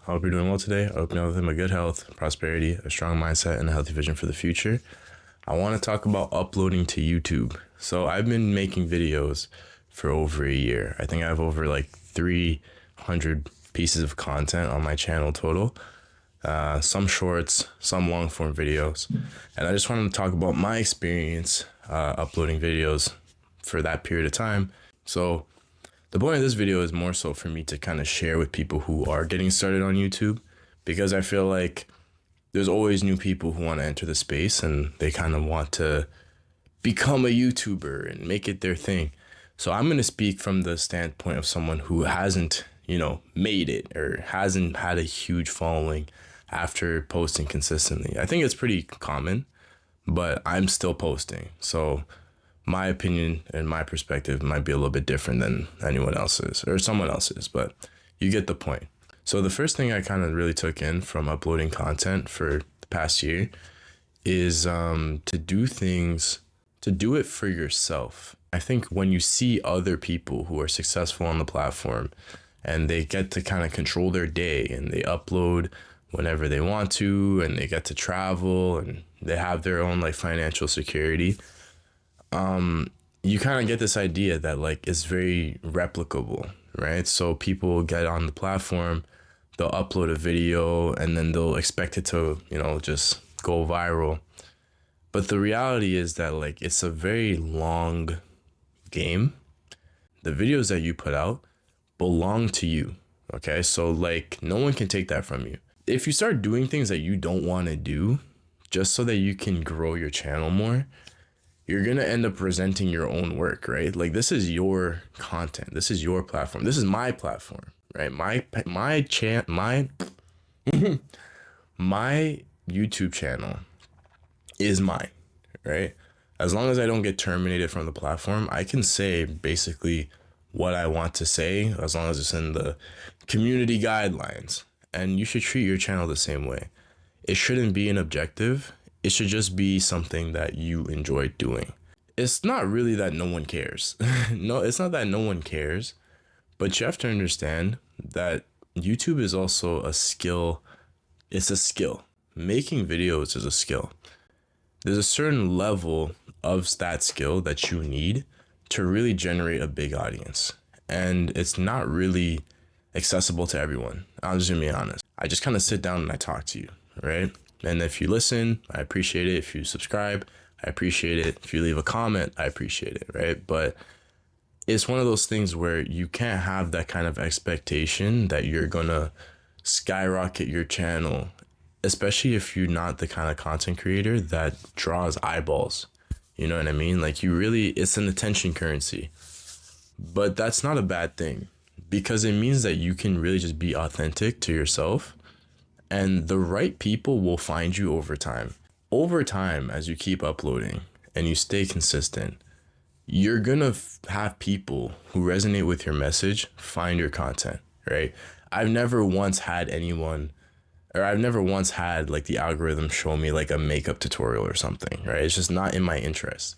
I hope you're doing well today. I hope you're with him a good health, prosperity, a strong mindset, and a healthy vision for the future. I want to talk about uploading to YouTube. So I've been making videos for over a year. I think I have over like 300 pieces of content on my channel total. Some shorts, some long form videos. And I just wanted to talk about my experience uploading videos for that period of time. So the point of this video is more so for me to kind of share with people who are getting started on YouTube, because I feel like there's always new people who want to enter the space and they kind of want to become a YouTuber and make it their thing. So I'm going to speak from the standpoint of someone who hasn't, made it or hasn't had a huge following after posting consistently. I think it's pretty common, but I'm still posting. So my opinion and my perspective might be a little bit different than anyone else's or someone else's, but you get the point. So the first thing I kind of really took in from uploading content for the past year is to do it for yourself. I think when you see other people who are successful on the platform and they get to kind of control their day and they upload whenever they want to and they get to travel and they have their own like financial security, you kind of get this idea that like it's very replicable, right? So people get on the platform, they'll upload a video and then they'll expect it to, just go viral. But the reality is that like it's a very long game. The videos that you put out belong to you, okay? So like no one can take that from you. If you start doing things that you don't want to do just so that you can grow your channel more, you're going to end up resenting your own work, right? Like this is your content. This is your platform. This is my platform, right? My YouTube channel is mine, right? As long as I don't get terminated from the platform, I can say basically what I want to say as long as it's in the community guidelines. And you should treat your channel the same way. It shouldn't be an objective. It should just be something that you enjoy doing. It's not really that no one cares. No, it's not that no one cares, but you have to understand that YouTube is also a skill. It's a skill. Making videos is a skill. There's a certain level of that skill that you need to really generate a big audience. And it's not really accessible to everyone. I'm just gonna be honest. I just kind of sit down and I talk to you, right? And if you listen, I appreciate it. If you subscribe, I appreciate it. If you leave a comment, I appreciate it, right? But it's one of those things where you can't have that kind of expectation that you're gonna skyrocket your channel, especially if you're not the kind of content creator that draws eyeballs. You know what I mean? Like it's an attention currency. But that's not a bad thing, because it means that you can really just be authentic to yourself. And the right people will find you over time. Over time, as you keep uploading and you stay consistent, you're gonna have people who resonate with your message find your content, right? I've never once had like the algorithm show me like a makeup tutorial or something, right? It's just not in my interest.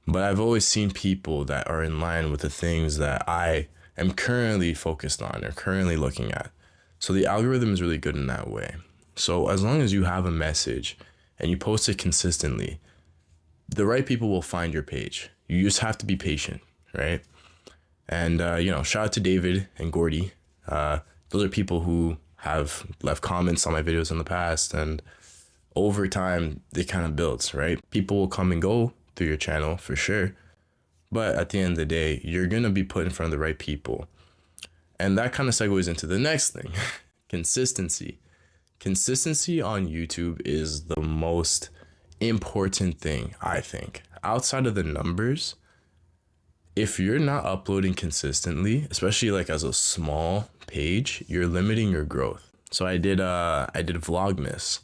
But I've always seen people that are in line with the things that I am currently focused on or currently looking at. So the algorithm is really good in that way. So as long as you have a message and you post it consistently, the right people will find your page. You just have to be patient, right? And, shout out to David and Gordy. Those are people who have left comments on my videos in the past, and over time, they kind of builds, right? People will come and go through your channel for sure. But at the end of the day, you're going to be put in front of the right people. And that kind of segues into the next thing, consistency. Consistency on YouTube is the most important thing, I think. Outside of the numbers, if you're not uploading consistently, especially like as a small page, you're limiting your growth. So I did Vlogmas,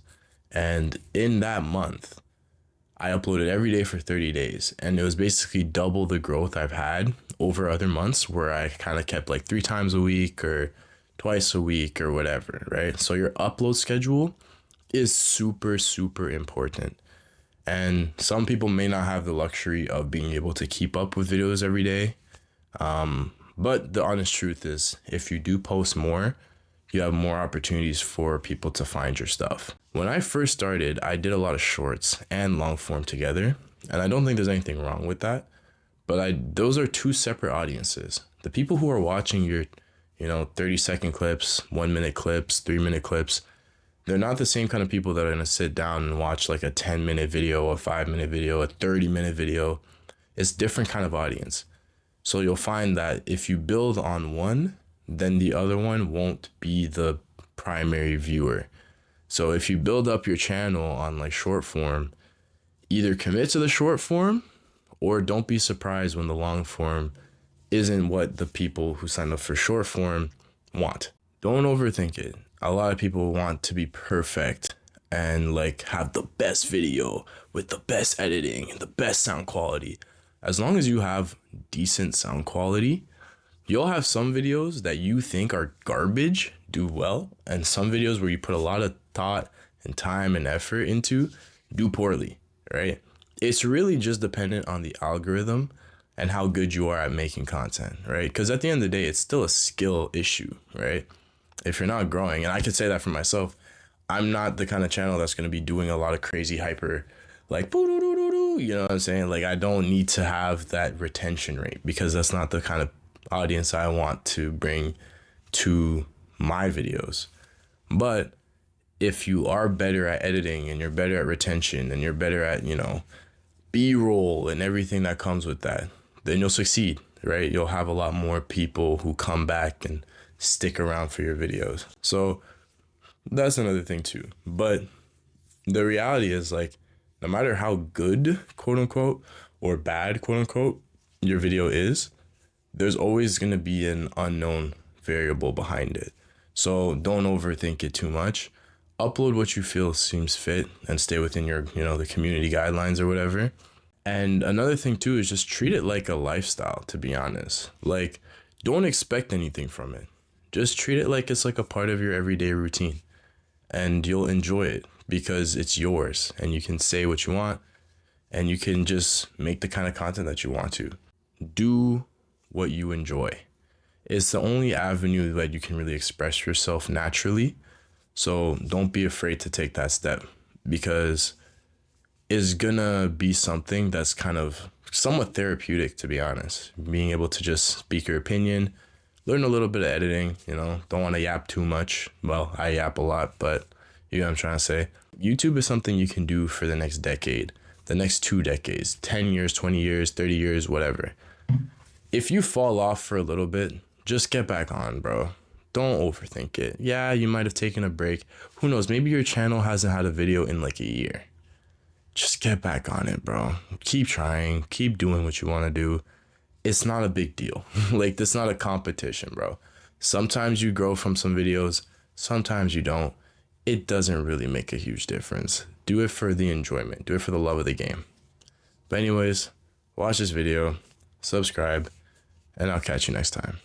and in that month, I uploaded every day for 30 days, and it was basically double the growth I've had over other months where I kind of kept like 3 times a week or twice a week or whatever, right? So your upload schedule is super, super important. And some people may not have the luxury of being able to keep up with videos every day. But the honest truth is, if you do post more, you have more opportunities for people to find your stuff. When I first started, I did a lot of shorts and long form together, and I don't think there's anything wrong with that. But those are two separate audiences. The people who are watching your, 30-second clips, 1-minute clips, 3-minute clips, they're not the same kind of people that are gonna sit down and watch like a 10-minute video, a 5-minute video, a 30-minute video. It's different kind of audience. So you'll find that if you build on one, then the other one won't be the primary viewer. So if you build up your channel on like short form, either commit to the short form or don't be surprised when the long form isn't what the people who sign up for short form want. Don't overthink it. A lot of people want to be perfect and like have the best video with the best editing and the best sound quality. As long as you have decent sound quality, you'll have some videos that you think are garbage do well, and some videos where you put a lot of thought and time and effort into do poorly, right? It's really just dependent on the algorithm and how good you are at making content, right? Because at the end of the day, it's still a skill issue, right? If you're not growing, and I can say that for myself, I'm not the kind of channel that's going to be doing a lot of crazy hyper, like, you know what I'm saying? Like, I don't need to have that retention rate because that's not the kind of audience I want to bring to my videos. But if you are better at editing and you're better at retention and you're better at, B-roll and everything that comes with that, then you'll succeed, right? You'll have a lot more people who come back and stick around for your videos. So that's another thing too. But the reality is, like, no matter how good, quote unquote, or bad, quote unquote, your video is, there's always going to be an unknown variable behind it. So don't overthink it too much. Upload what you feel seems fit and stay within your, the community guidelines or whatever. And another thing too is just treat it like a lifestyle, to be honest. Like, don't expect anything from it. Just treat it like it's like a part of your everyday routine, and you'll enjoy it because it's yours and you can say what you want and you can just make the kind of content that you want to. Do what you enjoy. It's the only avenue that you can really express yourself naturally. So don't be afraid to take that step, because it's gonna be something that's kind of somewhat therapeutic, to be honest. Being able to just speak your opinion, learn a little bit of editing, don't want to yap too much. Well, I yap a lot, but you know what I'm trying to say. YouTube is something you can do for the next decade, the next 2 decades, 10 years, 20 years, 30 years, whatever. If you fall off for a little bit, just get back on, bro. Don't overthink it. Yeah, you might have taken a break. Who knows? Maybe your channel hasn't had a video in like a year. Just get back on it, bro. Keep trying. Keep doing what you want to do. It's not a big deal. Like, it's not a competition, bro. Sometimes you grow from some videos. Sometimes you don't. It doesn't really make a huge difference. Do it for the enjoyment. Do it for the love of the game. But anyways, watch this video, subscribe, and I'll catch you next time.